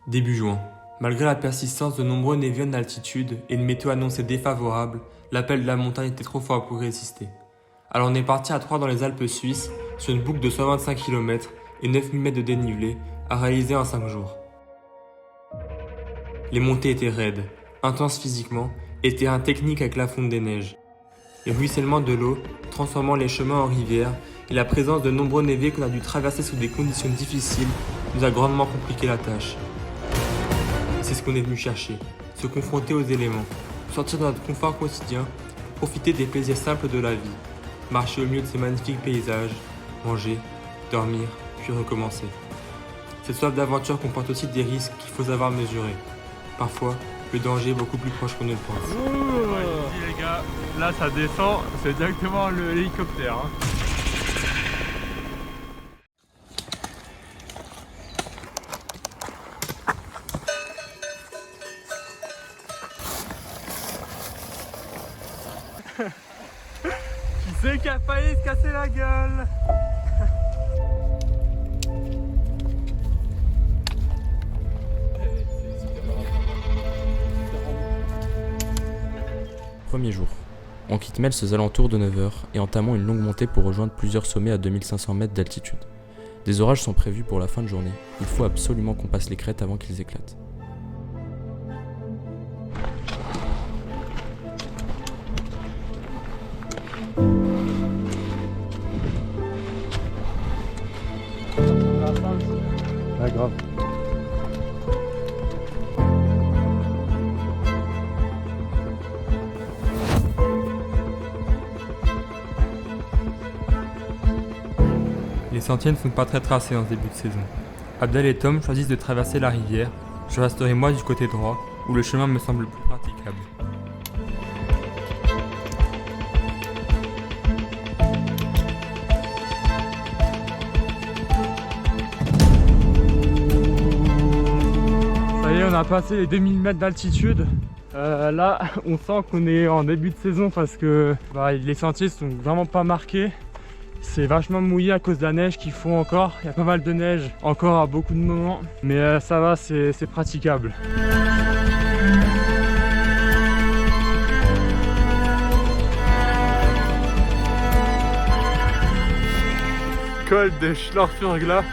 Début juin. Malgré la persistance de nombreux névions d'altitude et une météo annoncée défavorable, l'appel de la montagne était trop fort pour résister. Alors on est parti à 3 dans les Alpes suisses, sur une boucle de 125 km et 9000 mètres de dénivelé, à réaliser en 5 jours. Les montées étaient raides, intenses physiquement et terrain technique avec la fonte des neiges. Le ruissellement de l'eau, transformant les chemins en rivières, et la présence de nombreux névés qu'on a dû traverser sous des conditions difficiles nous a grandement compliqué la tâche. C'est ce qu'on est venu chercher, se confronter aux éléments, sortir de notre confort quotidien, profiter des plaisirs simples de la vie, marcher au milieu de ces magnifiques paysages, manger, dormir, puis recommencer. Cette soif d'aventure comporte aussi des risques qu'il faut savoir mesurer. Parfois, le danger est beaucoup plus proche qu'on ne le pense. Ouais, je dis les gars, là ça descend, c'est directement l'hélicoptère. Hein. Qui c'est qui a failli se casser la gueule? Premier jour. On quitte Mels aux alentours de 9h et entamons une longue montée pour rejoindre plusieurs sommets à 2500 mètres d'altitude. Des orages sont prévus pour la fin de journée. Il faut absolument qu'on passe les crêtes avant qu'ils éclatent. Ah, grave. Les sentiers ne sont pas très tracés en ce début de saison. Abdel et Tom choisissent de traverser la rivière. Je resterai moi du côté droit, où le chemin me semble plus praticable. Ça y est, on a passé les 2000 mètres d'altitude. Là, on sent qu'on est en début de saison parce que les sentiers sont vraiment pas marqués. C'est vachement mouillé à cause de la neige qu'il faut encore. Il y a pas mal de neige encore à beaucoup de moments. Mais ça va, c'est praticable. Col de Schlorfurgla,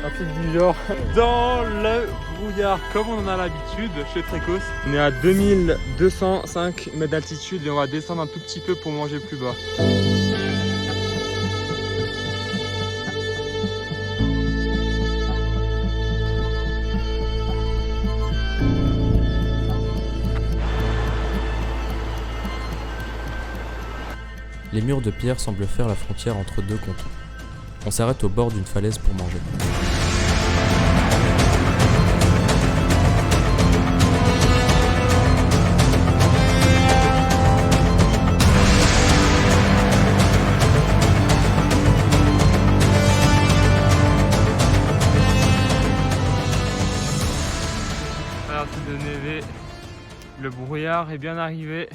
un truc du genre. Dans le brouillard, comme on en a l'habitude chez Trekos. On est à 2205 mètres d'altitude et on va descendre un tout petit peu pour manger plus bas. Les murs de pierre semblent faire la frontière entre deux cantons. On s'arrête au bord d'une falaise pour manger. Merci de néver. Le brouillard est bien arrivé.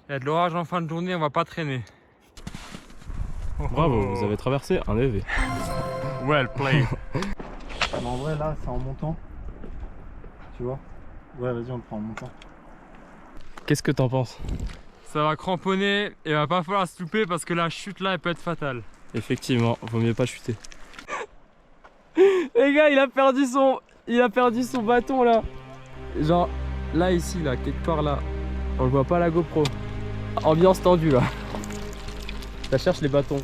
Il y a de l'orage en fin de journée, on va pas traîner. Bravo, vous avez traversé un EV. Well played. Mais en vrai, là, c'est en montant. Tu vois? Ouais, vas-y, on le prend en montant. Qu'est-ce que t'en penses? Ça va cramponner et il va pas falloir se louper parce que la chute là, elle peut être fatale. Effectivement, vaut mieux pas chuter. Les gars, il a perdu son bâton là. Genre là, ici, là, quelque part là. On le voit pas à la GoPro. Ambiance tendue là. Ça cherche les bâtons.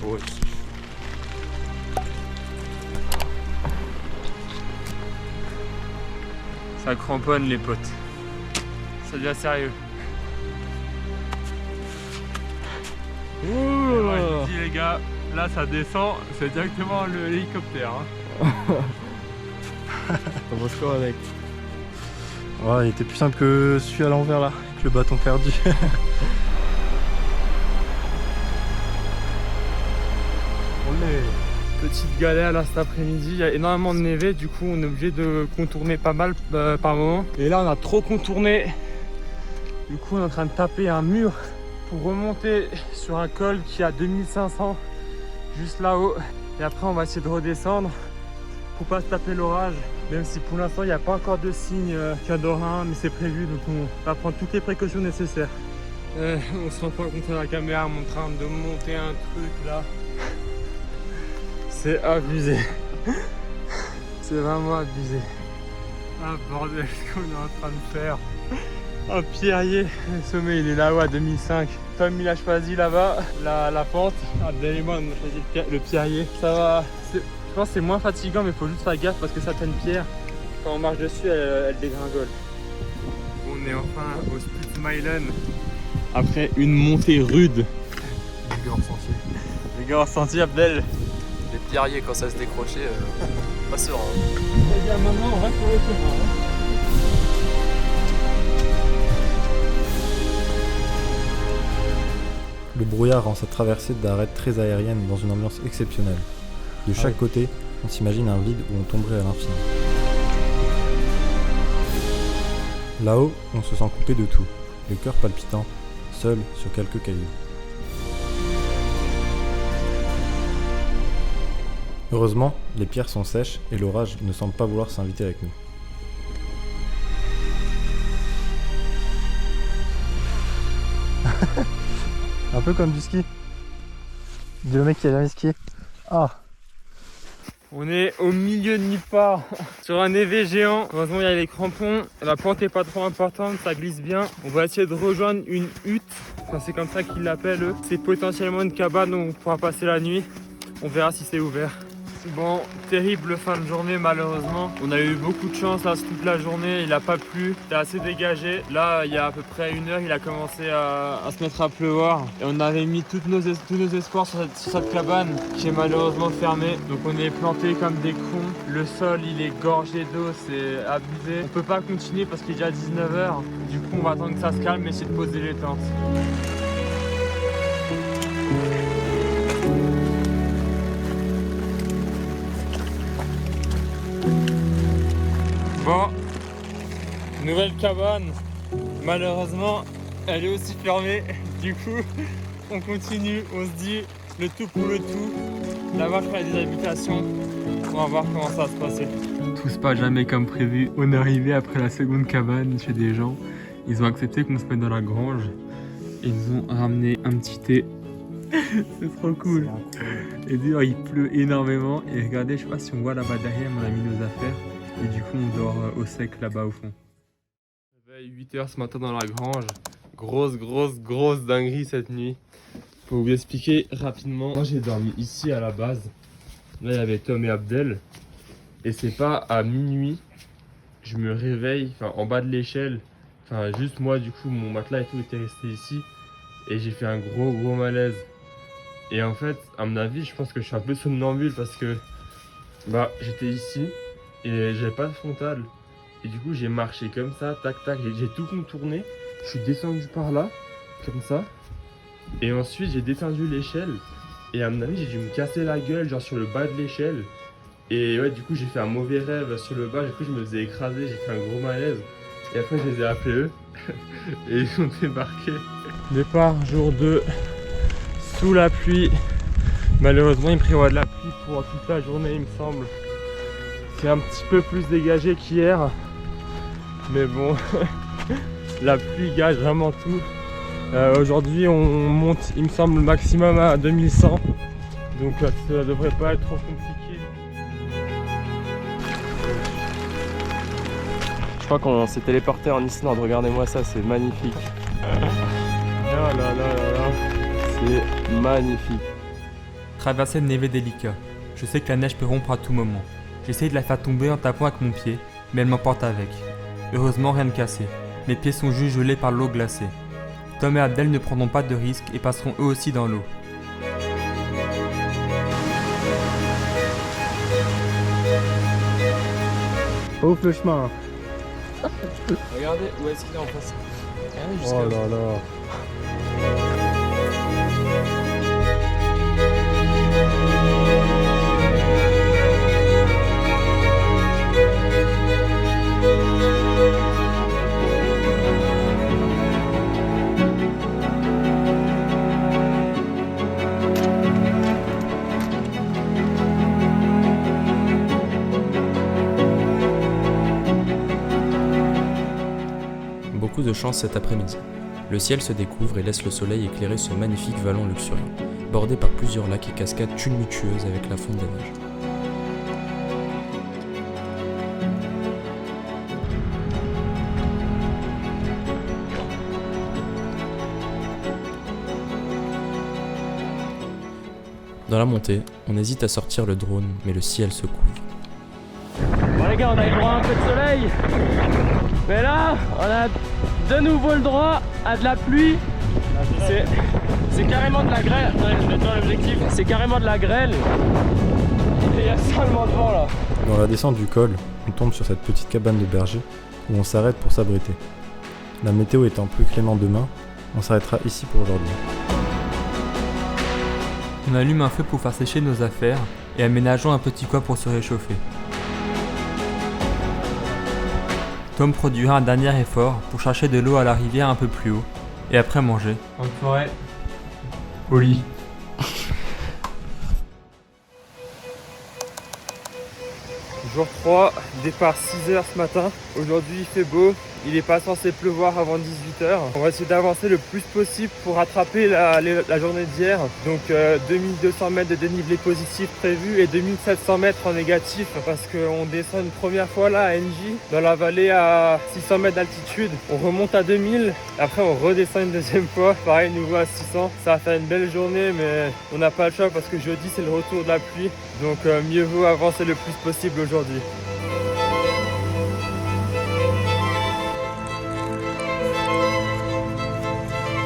Ouais. Ça cramponne les potes. Ça devient sérieux. Ouais, je dis les gars, là ça descend, c'est directement l'hélicoptère. Hein. On va se quoi avec? Ouais, il était plus simple que celui à l'envers là, avec le bâton perdu. Petite galère là cet après-midi, il y a énormément de névé, du coup on est obligé de contourner pas mal par moment. Et là on a trop contourné, du coup on est en train de taper un mur pour remonter sur un col qui est à 2500 juste là-haut. Et après on va essayer de redescendre pour pas se taper l'orage. Même si pour l'instant il n'y a pas encore de signe qu'il y en aura un, mais c'est prévu, donc on va prendre toutes les précautions nécessaires. On se rend pas compte à la caméra, on est en train de monter un truc là. C'est abusé. C'est vraiment abusé. Ah bordel, ce qu'on est en train de faire. Un pierrier, le sommet il est là-haut à 2005. Tom il a choisi là-bas la pente. Abdel et moi on a choisi le pierrier. Ça va, je pense que c'est moins fatigant, mais il faut juste faire gaffe parce que certaines pierres, quand on marche dessus, elles dégringolent. On est enfin au Spitzmeilen après une montée rude. Les gars en sentier. Les gars, ressenti Abdel. Les pierriers quand ça se décrochait, pas serein. Les gars, maintenant on reste sur le chemin. Le brouillard rend cette traversée d'arête très aérienne dans une ambiance exceptionnelle. De chaque côté, on s'imagine un vide où on tomberait à l'infini. Là-haut, on se sent coupé de tout, le cœur palpitant, seul sur quelques cailloux. Heureusement, les pierres sont sèches et l'orage ne semble pas vouloir s'inviter avec nous. Un peu comme du ski. Le mec qui a jamais skié. Ah. On est au milieu de nulle part, sur un évé géant. Heureusement il y a les crampons, la pente est pas trop importante, ça glisse bien. On va essayer de rejoindre une hutte, enfin, c'est comme ça qu'ils l'appellent eux. C'est potentiellement une cabane où on pourra passer la nuit. On verra si c'est ouvert. Bon, terrible fin de journée malheureusement. On a eu beaucoup de chance là toute la journée, il a pas plu, c'était assez dégagé. Là, il y a à peu près 1 heure, il a commencé à se mettre à pleuvoir. Et on avait mis tous nos espoirs sur cette cabane qui est malheureusement fermée. Donc on est plantés comme des cons. Le sol, il est gorgé d'eau, c'est abusé. On peut pas continuer parce qu'il est déjà 19 h. Du coup, on va attendre que ça se calme et essayer de poser les tentes. Bon, nouvelle cabane, malheureusement elle est aussi fermée, du coup on continue, on se dit le tout pour le tout. Là-bas je crois qu'il y a des habitations, on va voir comment ça va se passer. Tout se passe jamais comme prévu, on est arrivé après la seconde cabane chez des gens, ils ont accepté qu'on se mette dans la grange et ils nous ont ramené un petit thé. C'est trop cool. Et d'ailleurs il pleut énormément et regardez, je sais pas si on voit là-bas derrière, on a mis nos affaires. Et du coup on dort au sec là-bas au fond. Réveil 8 h ce matin dans la grange. Grosse dinguerie cette nuit. Pour vous expliquer rapidement, moi j'ai dormi ici à la base. Là il y avait Tom et Abdel. Et c'est pas à minuit, je me réveille, enfin en bas de l'échelle. Enfin juste moi du coup mon matelas et tout était resté ici. Et j'ai fait un gros malaise. Et en fait à mon avis je pense que je suis un peu somnambule parce que bah j'étais ici. Et j'avais pas de frontale. Et du coup j'ai marché comme ça, tac tac, j'ai tout contourné. Je suis descendu par là, comme ça. Et ensuite j'ai descendu l'échelle. Et à mon avis j'ai dû me casser la gueule, genre sur le bas de l'échelle. Et ouais du coup j'ai fait un mauvais rêve sur le bas, du coup je me faisais écraser, j'ai fait un gros malaise. Et après je les ai appelés eux. Et ils ont débarqué. Départ jour 2, sous la pluie. Malheureusement il prévoit de la pluie pour toute la journée il me semble. C'est un petit peu plus dégagé qu'hier, mais bon, la pluie gâche vraiment tout. Aujourd'hui on monte il me semble maximum à 2100, donc ça devrait pas être trop compliqué. Je crois qu'on s'est téléporté en Islande, regardez-moi ça, c'est magnifique. Là, C'est magnifique. Traversée de névé délicat. Je sais que la neige peut rompre à tout moment. J'essaye de la faire tomber en tapant avec mon pied, mais elle m'emporte avec. Heureusement rien de cassé. Mes pieds sont juste gelés par l'eau glacée. Tom et Abdel ne prendront pas de risques et passeront eux aussi dans l'eau. Ouvre le chemin. Regardez où est-ce qu'il est en face. Oh là là. Beaucoup de chance cet après-midi. Le ciel se découvre et laisse le soleil éclairer ce magnifique vallon luxuriant, bordé par plusieurs lacs et cascades tumultueuses avec la fonte des neiges. Dans la montée, on hésite à sortir le drone, mais le ciel se couvre. Bon les gars, on a eu droit à un peu de soleil. Mais là, on a de nouveau le droit à de la pluie. C'est carrément de la grêle. Ouais, je vais mettre dans l'objectif. C'est carrément de la grêle. Et il y a seulement de vent là. Dans la descente du col, on tombe sur cette petite cabane de berger où on s'arrête pour s'abriter. La météo étant plus clémente demain, on s'arrêtera ici pour aujourd'hui. On allume un feu pour faire sécher nos affaires et aménageons un petit coin pour se réchauffer. Tom produira un dernier effort pour chercher de l'eau à la rivière un peu plus haut et après manger. En forêt, au lit. Jour 3, départ 6h ce matin. Aujourd'hui il fait beau, il n'est pas censé pleuvoir avant 18h. On va essayer d'avancer le plus possible pour rattraper la journée d'hier. Donc 2200 mètres de dénivelé positif prévu et 2700 mètres en négatif parce qu'on descend une première fois là à NJ dans la vallée à 600 mètres d'altitude. On remonte à 2000, après on redescend une deuxième fois, pareil nouveau à 600. Ça va faire une belle journée mais on n'a pas le choix parce que jeudi c'est le retour de la pluie. Donc mieux vaut avancer le plus possible aujourd'hui.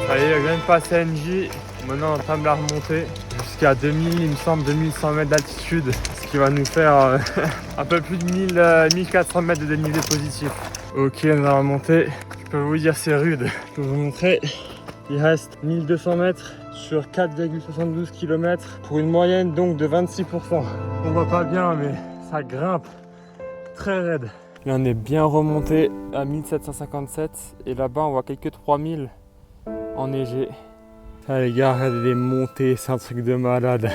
Allez, je viens de passer NJ, maintenant on entame la remontée jusqu'à 2000, il me semble 2100 mètres d'altitude, ce qui va nous faire un peu plus de 1400 mètres de dénivelé positif. Ok, on va remonter, je peux vous dire c'est rude. Je peux vous montrer, il reste 1200 mètres sur 4,72 km pour une moyenne donc de 26%. On voit pas bien mais ça grimpe très raide. Là on est bien remonté à 1757 et là-bas on voit quelques 3000 enneigé. Ça les gars, regardez les montées, c'est un truc de malade.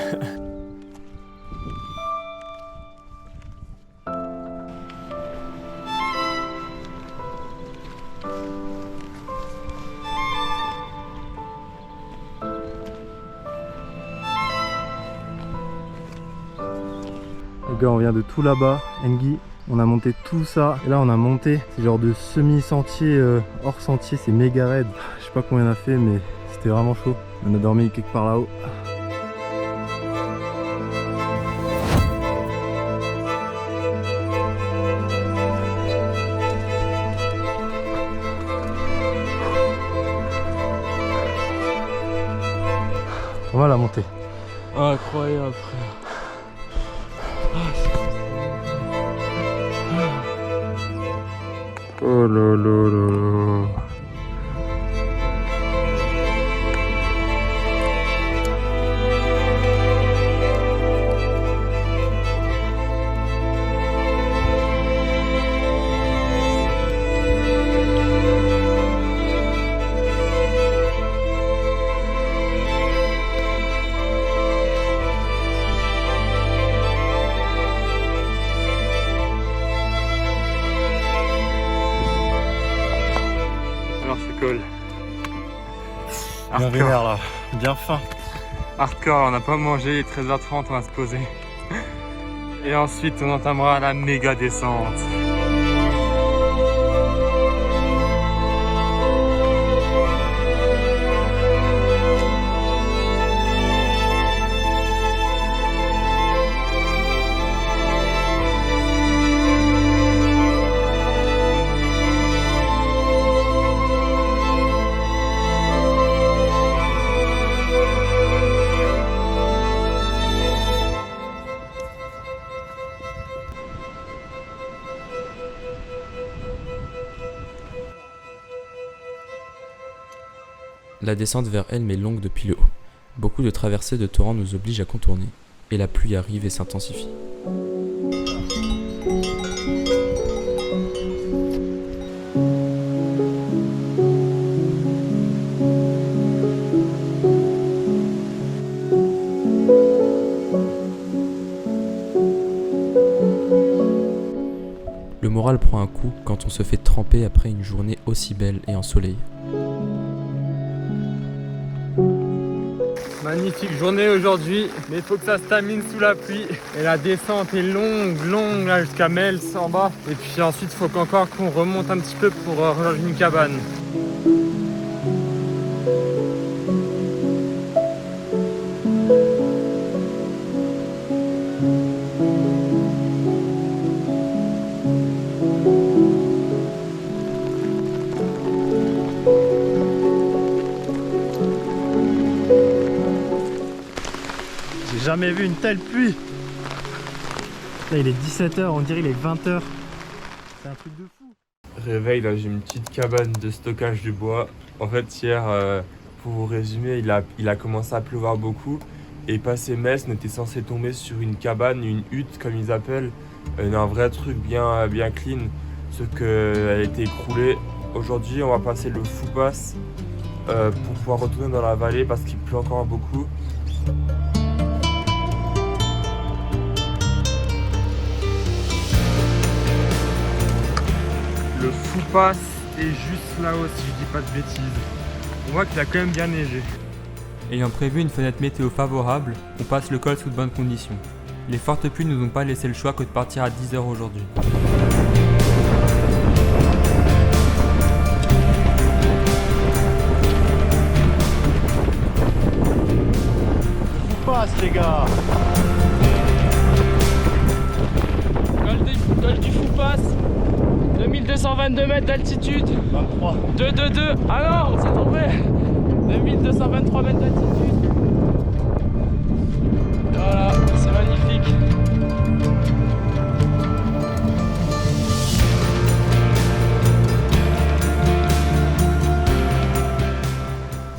Les gars, on vient de tout là-bas, Engi. On a monté tout ça. Et là, on a monté. C'est genre de semi-sentier, hors sentier. C'est méga raide. Je sais pas combien on a fait, mais c'était vraiment chaud. On a dormi quelque part là-haut. Pas mal à monter. Incroyable frère. Oh là là là là. Bien vénère là, bien faim. Hardcore, on n'a pas mangé, il est 13h30, on va se poser. Et ensuite on entamera la méga descente. La descente vers Helm est longue depuis le haut. Beaucoup de traversées de torrents nous obligent à contourner, et la pluie arrive et s'intensifie. Le moral prend un coup quand on se fait trempé après une journée aussi belle et ensoleillée. Magnifique journée aujourd'hui, mais il faut que ça se termine sous la pluie. Et la descente est longue là jusqu'à Mels en bas. Et puis ensuite, il faut qu'encore qu'on remonte un petit peu pour rejoindre une cabane. J'ai jamais vu une telle pluie. Là, il est 17h, on dirait il est 20h. C'est un truc de fou. Réveil dans une petite cabane de stockage de bois. En fait, hier, pour vous résumer, il a commencé à pleuvoir beaucoup. Et passé Metz, on était censé tomber sur une cabane, une hutte comme ils appellent. Un vrai truc bien clean. Sauf qu'elle a été écroulée. Aujourd'hui, on va passer le Foupas pour pouvoir retourner dans la vallée parce qu'il pleut encore beaucoup. Le Foupas est juste là-haut si je dis pas de bêtises. On voit qu'il a quand même bien neigé. Ayant prévu une fenêtre météo favorable, on passe le col sous de bonnes conditions. Les fortes pluies ne nous ont pas laissé le choix que de partir à 10h aujourd'hui. Passe les gars. Col du Foupas, 2222 mètres d'altitude. 23. 222. Ah non, c'est tombé. 2223 mètres d'altitude. Voilà, c'est magnifique.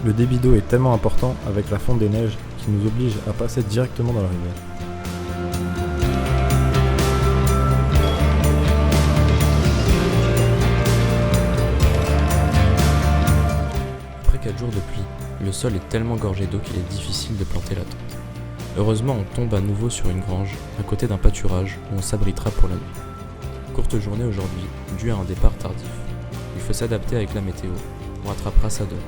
Le débit d'eau est tellement important avec la fonte des neiges qui nous oblige à passer directement dans la rivière. Après 4 jours de pluie, le sol est tellement gorgé d'eau qu'il est difficile de planter la tente. Heureusement, on tombe à nouveau sur une grange, à côté d'un pâturage, où on s'abritera pour la nuit. Courte journée aujourd'hui, due à un départ tardif. Il faut s'adapter avec la météo, on rattrapera ça demain.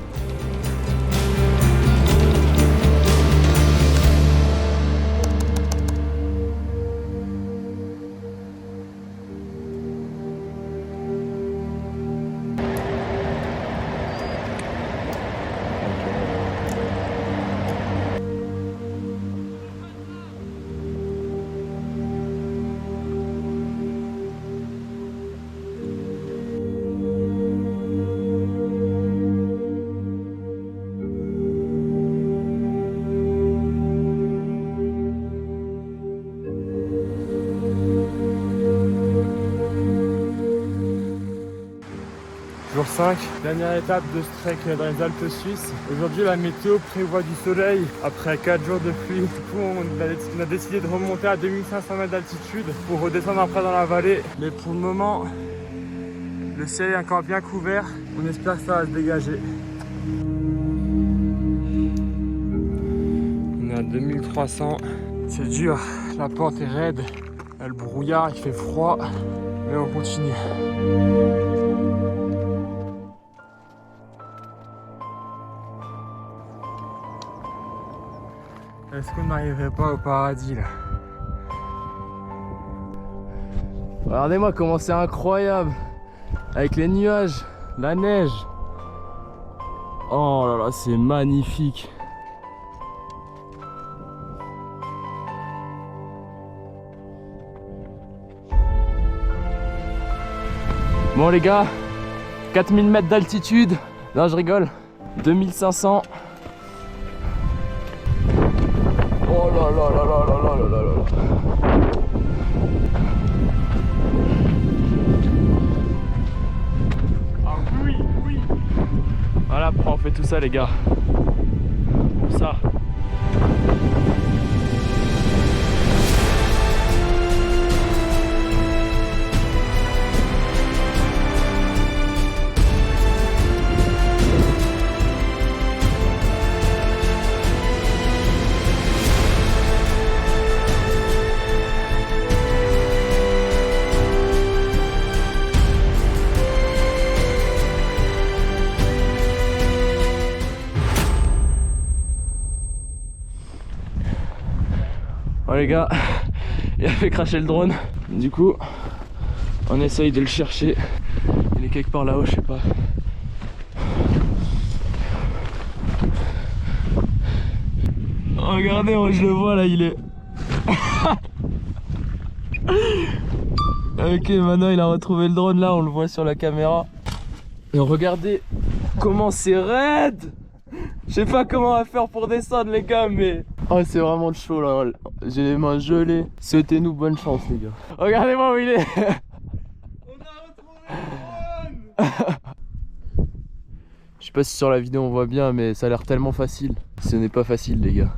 Jour 5, dernière étape de ce trek dans les Alpes suisses. Aujourd'hui, la météo prévoit du soleil après 4 jours de pluie. Du coup, on a décidé de remonter à 2500 mètres d'altitude pour redescendre après dans la vallée. Mais pour le moment, le ciel est encore bien couvert. On espère que ça va se dégager. On est à 2300. C'est dur, la pente est raide. Il y a le brouillard, il fait froid. Mais on continue. Est-ce qu'on n'arriverait pas au paradis là? Regardez-moi comment c'est incroyable. Avec les nuages, la neige. Oh là là, c'est magnifique. Bon les gars, 4000 mètres d'altitude. Non, je rigole. 2500. Oh là là là là là là là là. Ah oui, oui. Voilà pourquoi on fait tout ça les gars. Pour ça. Oh les gars, il a fait cracher le drone. Du coup, on essaye de le chercher. Il est quelque part là-haut, je sais pas. Regardez, je le vois là, il est... Ok, maintenant il a retrouvé le drone là, on le voit sur la caméra. Et regardez comment c'est raide. Je sais pas comment on va faire pour descendre les gars, mais... Oh, c'est vraiment chaud là, j'ai les mains gelées. Souhaitez-nous bonne chance les gars. Regardez-moi où il est. On a retrouvé le drone. Je sais pas si sur la vidéo on voit bien, mais ça a l'air tellement facile. Ce n'est pas facile les gars.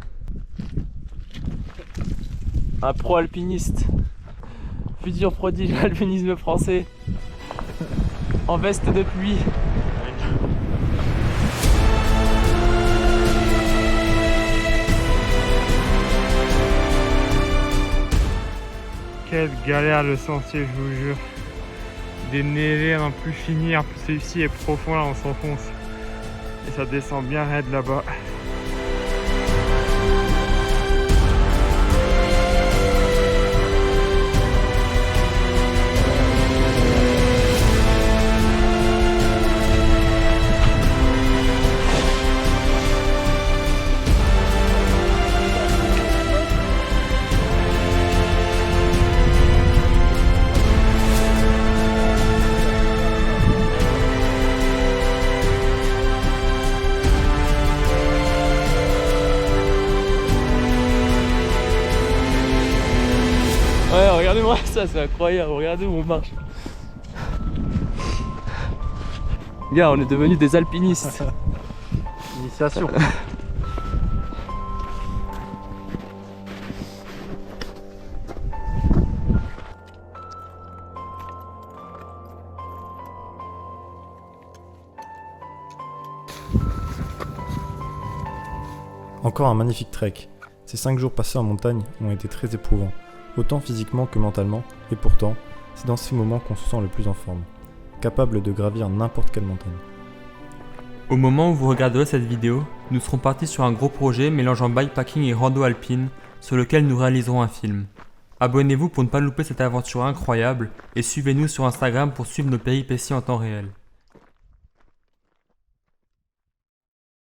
Un pro alpiniste, futur prodige de l'alpinisme français, en veste de pluie. Quelle galère le sentier, je vous jure. Des névés un plus finis, en plus celui-ci est profond, là on s'enfonce. Et ça descend bien raide là-bas. Ouais, regardez-moi ça, c'est incroyable, regardez où on marche. Gars, on est devenus des alpinistes. Initiation. Encore un magnifique trek. Ces 5 jours passés en montagne ont été très éprouvants, autant physiquement que mentalement, et pourtant, c'est dans ces moments qu'on se sent le plus en forme, capable de gravir n'importe quelle montagne. Au moment où vous regarderez cette vidéo, nous serons partis sur un gros projet mélangeant bikepacking et rando alpine, sur lequel nous réaliserons un film. Abonnez-vous pour ne pas louper cette aventure incroyable et suivez-nous sur Instagram pour suivre nos péripéties en temps réel.